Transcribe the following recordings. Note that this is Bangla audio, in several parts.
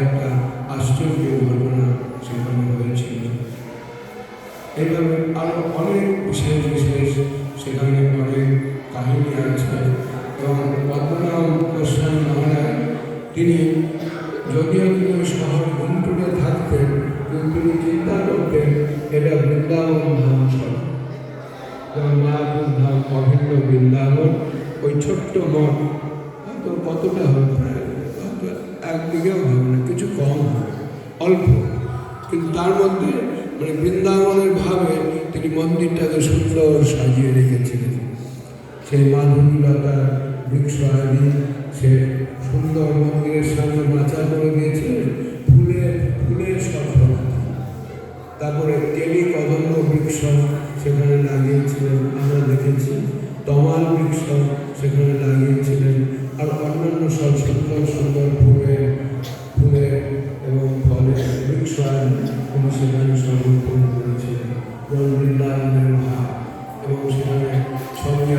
একটা আশ্চর্য ঘটনা সেখানে হয়েছিল। এইভাবে আরও অনেক বিশেষ বিশেষ সেখানে অনেক কাহিনী আছে। এবং পদ্মনাভ গোস্বামী মহারাজ তিনি যদিও তিনি শহর গুন্টুরে থাকতেন, কিন্তু তিনি চিন্তা করতেন এটা বৃন্দাবন ধাম শহর, যেমন মায়াপুর ধাম, অভিন্ন বৃন্দাবন। ওই ছোট্ট মঠ হয়তো কতটা হবে, প্রায় হয়তো একদিকেও হবে না, কিছু কম হবে, অল্প, কিন্তু তার মধ্যে মানে বৃন্দাবনের ভাবে তিনি মন্দিরটাকে সুন্দর সাজিয়ে রেখেছিলেন। সেই মাধুরীলতা বৃক্ষ আদি সে সুন্দর মন্দিরের সামনে মাচা করে দিয়েছিলেন, ফুলের সব। তারপরে তেলি কদম্ব বৃক্ষ সেখানে লাগিয়েছিলেন, আমরা দেখেছি। তমাল বৃক্ষ সেখানে লাগিয়েছিলেন, আর অন্যান্য সব সুন্দর সুন্দর ফুলের এবং ফলের বৃক্ষ তিনি সেখানে সমর্পণ করেছিলেন। বৃন্দাবনের ভাব এবং সেখানে সঙ্গে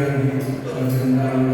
বৃন্দাবন